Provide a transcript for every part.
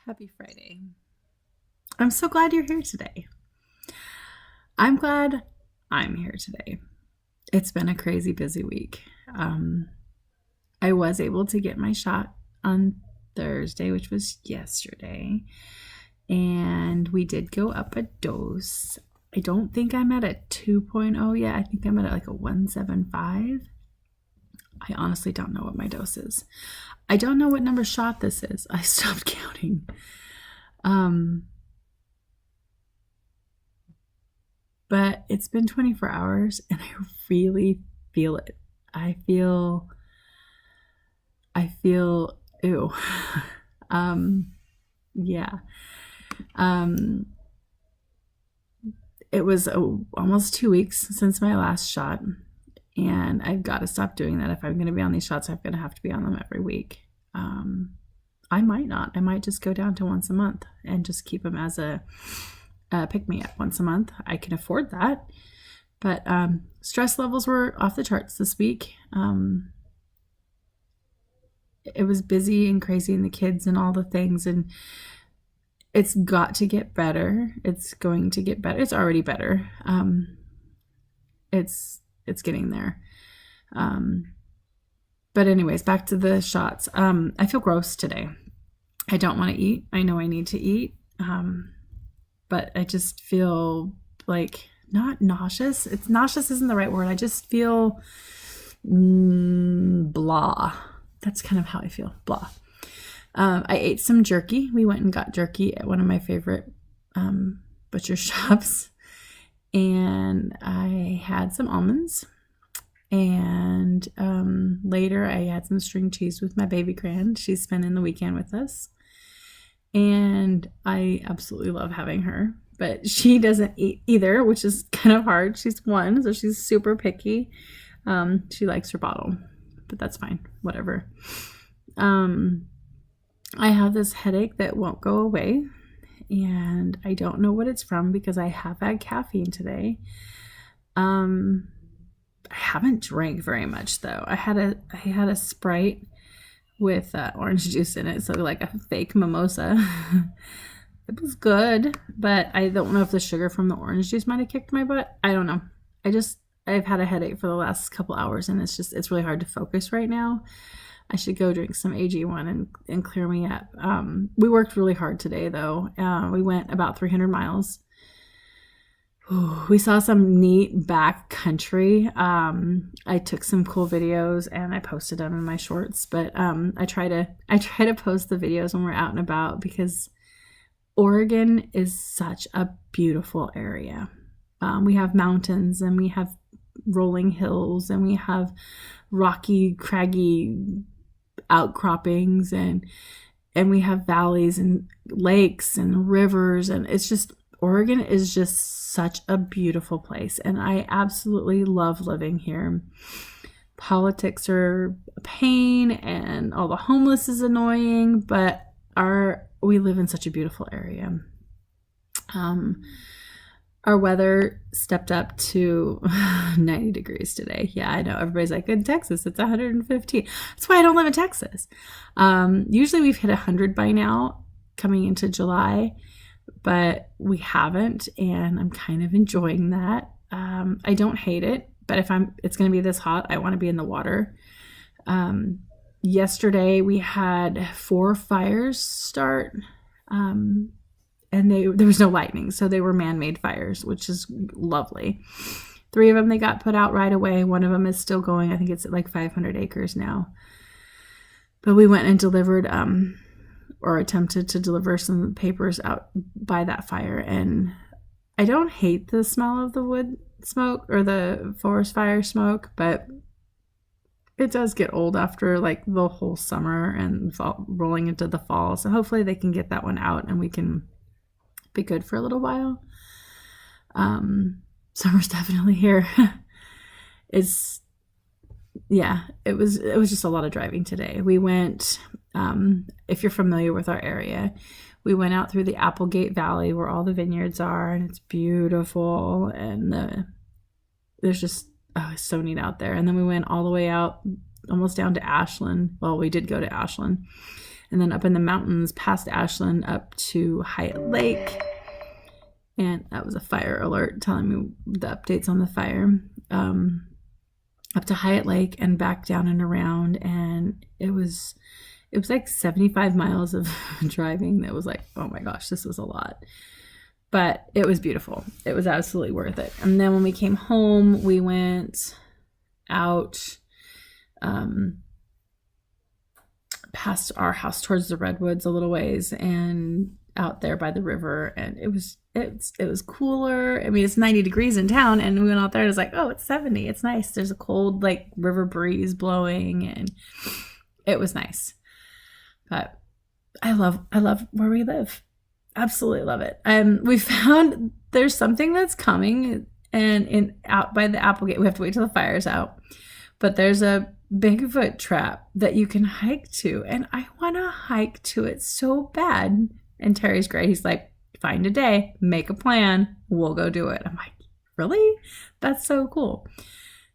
Happy Friday. I'm so glad you're here today. I'm glad I'm here today. It's been a crazy busy week. I was able to get my shot on Thursday, which was yesterday, and we did go up a dose. I don't think I'm at a 2.0 yet. I think I'm at like a 175. I honestly don't know what my dose is. I don't know what number shot this is. I stopped counting. But it's been 24 hours and I really feel it. I feel ew. Yeah. It was almost 2 weeks since my last shot, and I've got to stop doing that. If I'm going to be on these shots, I'm going to have to be on them every week. I might not. I might just go down to once a month and just keep them as a pick-me-up once a month. I can afford that. But stress levels were off the charts this week. It was busy and crazy, and the kids and all the things, and it's got to get better. It's going to get better. It's already better. It's getting there. But anyways, back to the shots. I feel gross today. I don't want to eat. I know I need to eat. But I just feel like not nauseous. It's nauseous isn't the right word. I just feel blah. That's kind of how I feel. Blah. I ate some jerky. We went and got jerky at one of my favorite butcher shops. And I had some almonds. And later I had some string cheese with my baby grand. She's spending the weekend with us. And I absolutely love having her. But she doesn't eat either, which is kind of hard. She's 1, so she's super picky. She likes her bottle. But that's fine. Whatever. I have this headache that won't go away. And I don't know what it's from because I have had caffeine today. I haven't drank very much though. I had a Sprite with orange juice in it, so like a fake mimosa. It was good, but I don't know if the sugar from the orange juice might have kicked my butt. I don't know. I've had a headache for the last couple hours, and it's really hard to focus right now. I should go drink some AG1 and clear me up. We worked really hard today though. We went about 300 miles. We saw some neat back country. I took some cool videos and I posted them in my shorts, but I try to post the videos when we're out and about because Oregon is such a beautiful area. We have mountains and we have rolling hills and we have rocky, craggy outcroppings and we have valleys and lakes and rivers, and Oregon is just such a beautiful place, and I absolutely love living here. Politics are a pain, and all the homeless is annoying, but we live in such a beautiful area. Our weather stepped up to 90 degrees today. Yeah, I know. Everybody's like, in Texas, it's 115. That's why I don't live in Texas. Usually we've hit 100 by now coming into July, but we haven't, and I'm kind of enjoying that. I don't hate it, but if it's going to be this hot, I want to be in the water. Yesterday we had 4 fires start, and there was no lightning, so they were man-made fires, which is lovely. 3 of them, they got put out right away. 1 of them is still going. I think it's at like 500 acres now. But we went and delivered, or attempted to deliver some papers out by that fire. And I don't hate the smell of the wood smoke or the forest fire smoke, but it does get old after like the whole summer and fall, rolling into the fall. So hopefully they can get that one out and we can be good for a little while. Summer's definitely here. It was just a lot of driving today. We went, if you're familiar with our area, we went out through the Applegate Valley where all the vineyards are, and it's beautiful, and there's just it's so neat out there. And then we went all the way out almost down to Ashland. Well, we did go to Ashland, and then up in the mountains past Ashland up to Hyatt Lake. And that was a fire alert telling me the updates on the fire. Up to Hyatt Lake and back down and around. And it was like 75 miles of driving. That was like, oh my gosh, this was a lot. But it was beautiful. It was absolutely worth it. And then when we came home, we went out past our house towards the redwoods a little ways and out there by the river. And it was cooler. I mean, it's 90 degrees in town, and we went out there and it was like, oh, it's 70. It's nice. There's a cold like river breeze blowing, and it was nice. But I love where we live. Absolutely love it. We found there's something that's coming, and out by the Applegate, we have to wait till the fire's out. But there's a Bigfoot trap that you can hike to, and I want to hike to it so bad. And Terry's great. He's like, find a day, make a plan, we'll go do it. I'm like, really? That's so cool.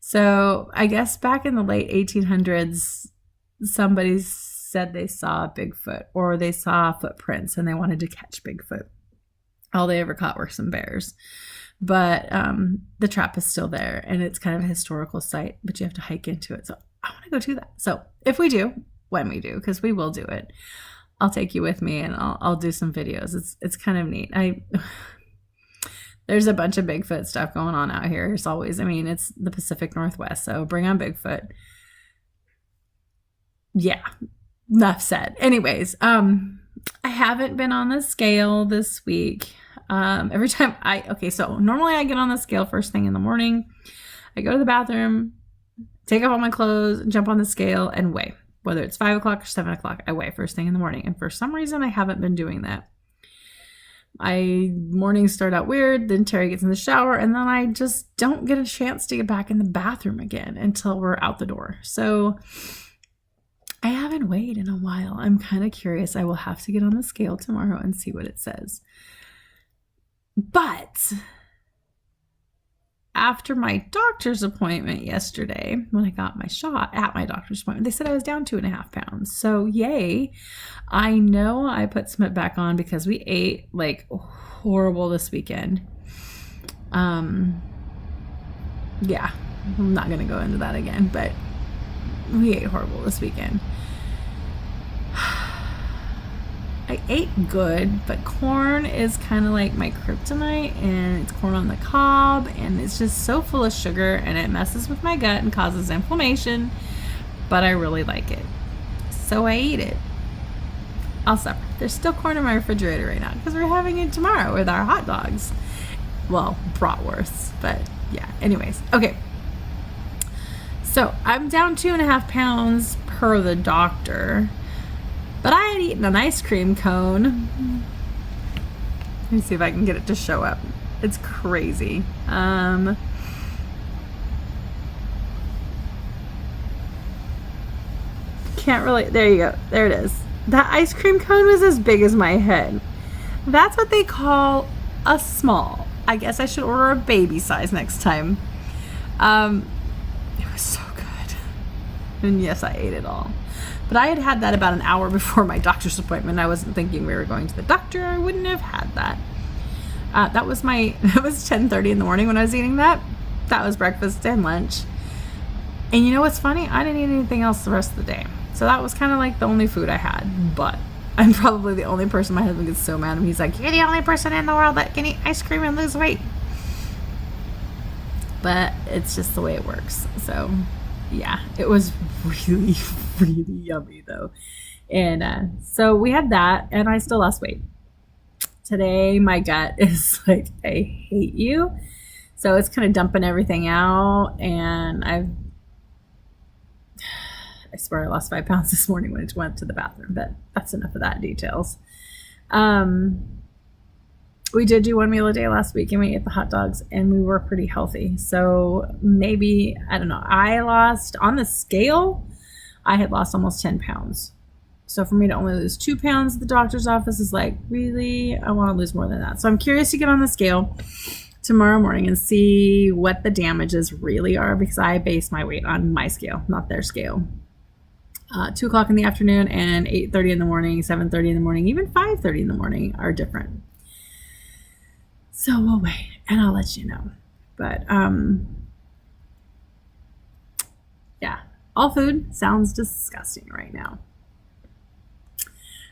So I guess back in the late 1800s, somebody said they saw Bigfoot, or they saw footprints and they wanted to catch Bigfoot. All they ever caught were some bears. But the trap is still there, and it's kind of a historical site, but you have to hike into it. So I want to go do that. So if we do, when we do, because we will do it, I'll take you with me, and I'll do some videos. It's kind of neat. There's a bunch of Bigfoot stuff going on out here. It's always, I mean, it's the Pacific Northwest, so bring on Bigfoot. Yeah. Enough said. Anyways, I haven't been on the scale this week. Every time so normally I get on the scale first thing in the morning. I go to the bathroom, take off all my clothes, jump on the scale and weigh. Whether it's 5 o'clock or 7 o'clock, I weigh first thing in the morning. And for some reason, I haven't been doing that. Mornings start out weird, then Terry gets in the shower, and then I just don't get a chance to get back in the bathroom again until we're out the door. So I haven't weighed in a while. I'm kind of curious. I will have to get on the scale tomorrow and see what it says. But after my doctor's appointment yesterday, when I got my shot at my doctor's appointment, they said I was down 2.5 pounds. So yay. I know I put some back on because we ate like horrible this weekend. Yeah, I'm not going to go into that again, but we ate horrible this weekend. I ate good, but corn is kind of like my kryptonite, and it's corn on the cob, and it's just so full of sugar, and it messes with my gut and causes inflammation, but I really like it. So I eat it. I'll suffer. There's still corn in my refrigerator right now because we're having it tomorrow with our hot dogs. Well, bratwursts, but yeah. Anyways, okay. So I'm down 2.5 pounds per the doctor. But I had eaten an ice cream cone. Let me see if I can get it to show up. It's crazy. Can't really, there you go. There it is. That ice cream cone was as big as my head. That's what they call a small. I guess I should order a baby size next time. It was so good. And yes, I ate it all. But I had that about an hour before my doctor's appointment. I wasn't thinking we were going to the doctor. I wouldn't have had that. That was 10:30 in the morning when I was eating that. That was breakfast and lunch. And you know what's funny? I didn't eat anything else the rest of the day. So that was kind of like the only food I had. But I'm probably the only person. My husband gets so mad at me. He's like, you're the only person in the world that can eat ice cream and lose weight. But it's just the way it works. So yeah, it was really, really yummy though. And so we had that, and I still lost weight. Today, my gut is like, I hate you. So it's kind of dumping everything out. And I swear I lost 5 pounds this morning when I went to the bathroom, but that's enough of that details. We did do one meal a day last week, and we ate the hot dogs, and we were pretty healthy. So maybe, I don't know, I lost on the scale, I had lost almost 10 pounds. So for me to only lose 2 pounds at the doctor's office is like, really? I want to lose more than that. So I'm curious to get on the scale tomorrow morning and see what the damages really are, because I base my weight on my scale, not their scale. 2 o'clock in the afternoon and 8:30 in the morning, 7:30 in the morning, even 5:30 in the morning are different. So we'll wait and I'll let you know. But yeah, all food sounds disgusting right now.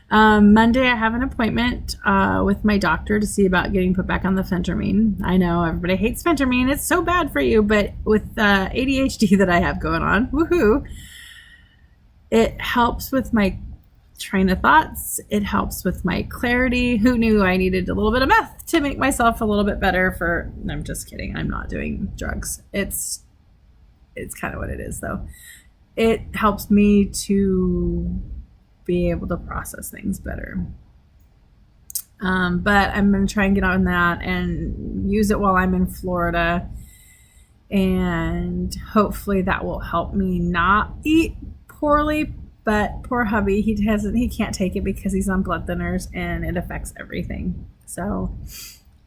Monday, I have an appointment with my doctor to see about getting put back on the phentermine. I know everybody hates phentermine. It's so bad for you, but with ADHD that I have going on, woohoo, it helps with my train of thoughts. It helps with my clarity. Who knew I needed a little bit of meth to make myself a little bit better for... I'm just kidding. I'm not doing drugs. It's kind of what it is, though. It helps me to be able to process things better. But I'm going to try and get on that and use it while I'm in Florida. And hopefully that will help me not eat poorly. But poor hubby, he can't take it because he's on blood thinners and it affects everything. So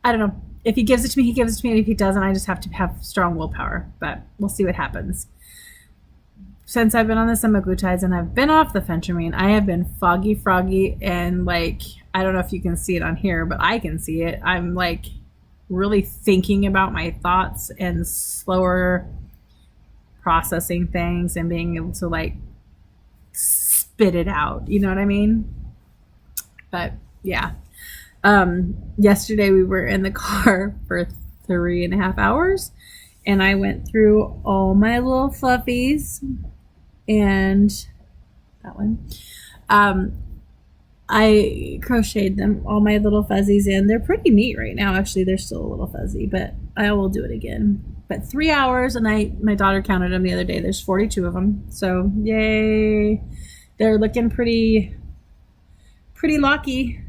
I don't know. If he gives it to me, he gives it to me. And if he doesn't, I just have to have strong willpower. But we'll see what happens. Since I've been on the semaglutides and I've been off the phentermine, I have been froggy, and like, I don't know if you can see it on here, but I can see it. I'm like really thinking about my thoughts and slower processing things and being able to like spit it out. You know what I mean? But yeah. Yesterday we were in the car for 3.5 hours and I went through all my little fluffies and that one. I crocheted them, all my little fuzzies in. They're pretty neat right now. Actually, they're still a little fuzzy, but I will do it again. But 3 hours, and my daughter counted them the other day. There's 42 of them. So yay. They're looking pretty lucky.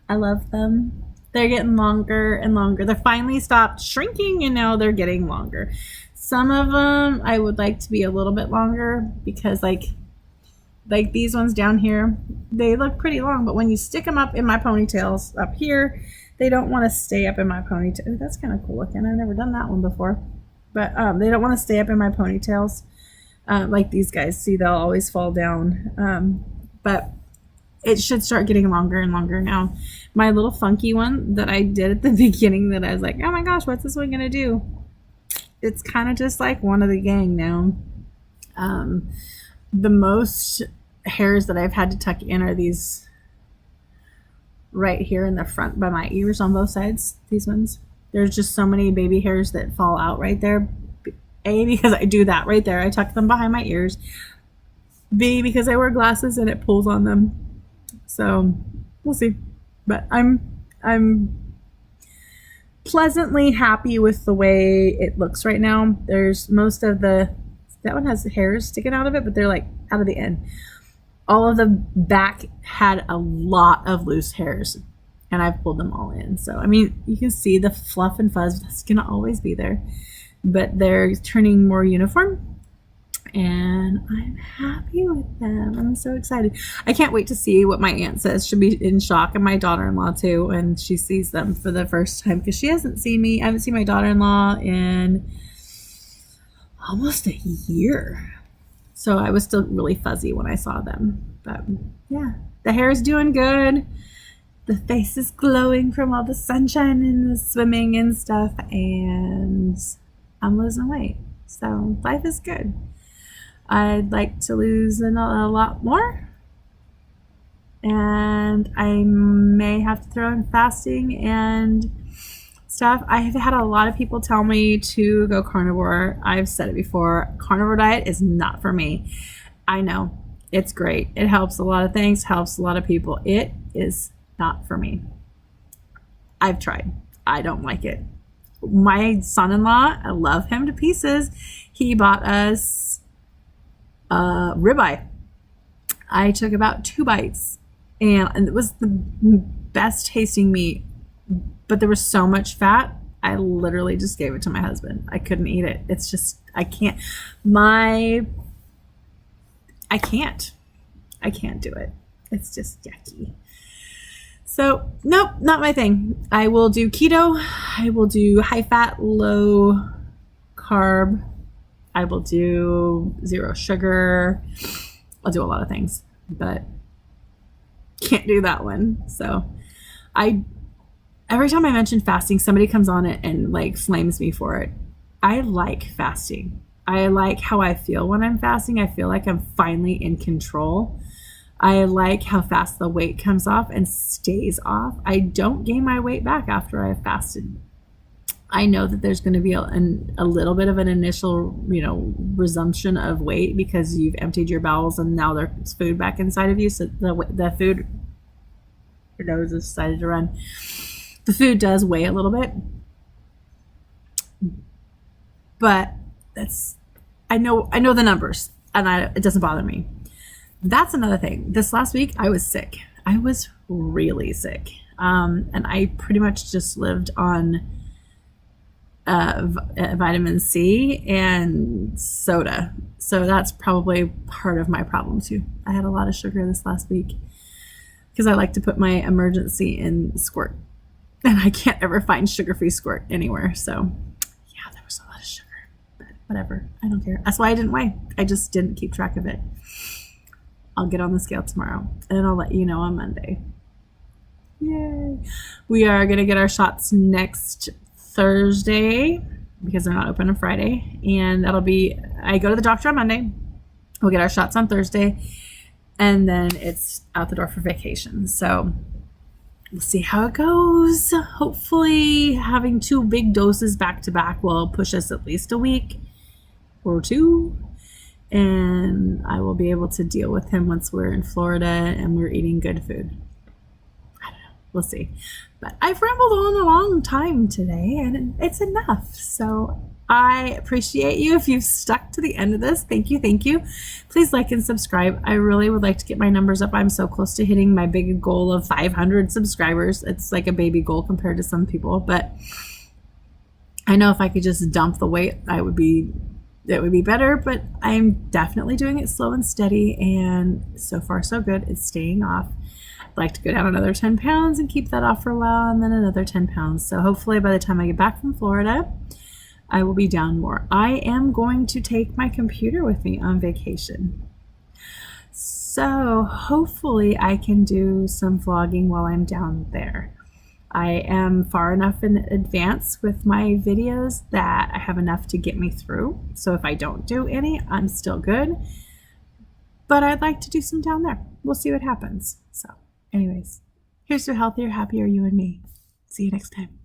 I love them. They're getting longer and longer. They finally stopped shrinking and now they're getting longer. Some of them I would like to be a little bit longer because like these ones down here, they look pretty long, but when you stick them up in my ponytails up here, they don't want to stay up in my ponytail. Ooh, that's kind of cool looking. I've never done that one before. But they don't want to stay up in my ponytails like these guys. See, they'll always fall down. But it should start getting longer and longer now. My little funky one that I did at the beginning that I was like, oh my gosh, what's this one going to do? It's kind of just like one of the gang now. The most hairs that I've had to tuck in are these right here in the front by my ears on both sides. These ones. There's just so many baby hairs that fall out right there. A, because I do that right there. I tuck them behind my ears. B, because I wear glasses and it pulls on them. So we'll see. But I'm pleasantly happy with the way it looks right now. There's most of that one has hairs sticking out of it, but they're like out of the end. All of the back had a lot of loose hairs and I've pulled them all in. So, I mean, you can see the fluff and fuzz that's going to always be there, but they're turning more uniform and I'm happy with them. I'm so excited. I can't wait to see what my aunt says. She'll be in shock, and my daughter-in-law too, and she sees them for the first time because she hasn't seen me. I haven't seen my daughter-in-law in almost a year. So I was still really fuzzy when I saw them. But yeah, the hair is doing good. The face is glowing from all the sunshine and the swimming and stuff. And I'm losing weight. So life is good. I'd like to lose a lot more. And I may have to throw in fasting and stuff. I've had a lot of people tell me to go carnivore. I've said it before. Carnivore diet is not for me. I know. It's great. It helps a lot of things, helps a lot of people. It is not for me. I've tried. I don't like it. My son-in-law, I love him to pieces. He bought us ribeye. I took about 2 bites and it was the best tasting meat. But there was so much fat, I literally just gave it to my husband. I couldn't eat it. It's just, I can't do it. It's just yucky. So, nope, not my thing. I will do keto. I will do high fat, low carb. I will do 0 sugar. I'll do a lot of things, but can't do that one. So I every time I mention fasting, somebody comes on it and like flames me for it. I like fasting. I like how I feel when I'm fasting. I feel like I'm finally in control. I like how fast the weight comes off and stays off. I don't gain my weight back after I've fasted. I know that there's going to be a little bit of an initial, resumption of weight because you've emptied your bowels and now there's food back inside of you. So the food, your nose has decided to run. The food does weigh a little bit, but I know the numbers, and it doesn't bother me. That's another thing. This last week, I was sick. I was really sick, and I pretty much just lived on vitamin C and soda. So that's probably part of my problem too. I had a lot of sugar this last week because I like to put my emergency in squirt. And I can't ever find sugar-free squirt anywhere. So, yeah, there was a lot of sugar. But whatever. I don't care. That's why I didn't weigh. I just didn't keep track of it. I'll get on the scale tomorrow. And I'll let you know on Monday. Yay. We are going to get our shots next Thursday because they're not open on Friday. And that'll be, I go to the doctor on Monday. We'll get our shots on Thursday. And then it's out the door for vacation. So we'll see how it goes. Hopefully having 2 big doses back to back will push us at least a week or 2. And I will be able to deal with him once we're in Florida and we're eating good food. I don't know. We'll see. But I've rambled on a long time today and it's enough. So I appreciate you if you've stuck to the end of this. Thank you. Thank you. Please like and subscribe. I really would like to get my numbers up. I'm so close to hitting my big goal of 500 subscribers. It's like a baby goal compared to some people, but I know if I could just dump the weight, it would be better, but I'm definitely doing it slow and steady. And so far so good. It's staying off. I'd like to go down another 10 pounds and keep that off for a while and then another 10 pounds. So hopefully by the time I get back from Florida, I will be down more. I am going to take my computer with me on vacation. So hopefully I can do some vlogging while I'm down there. I am far enough in advance with my videos that I have enough to get me through. So if I don't do any, I'm still good. But I'd like to do some down there. We'll see what happens. So anyways, here's to healthier, happier you and me. See you next time.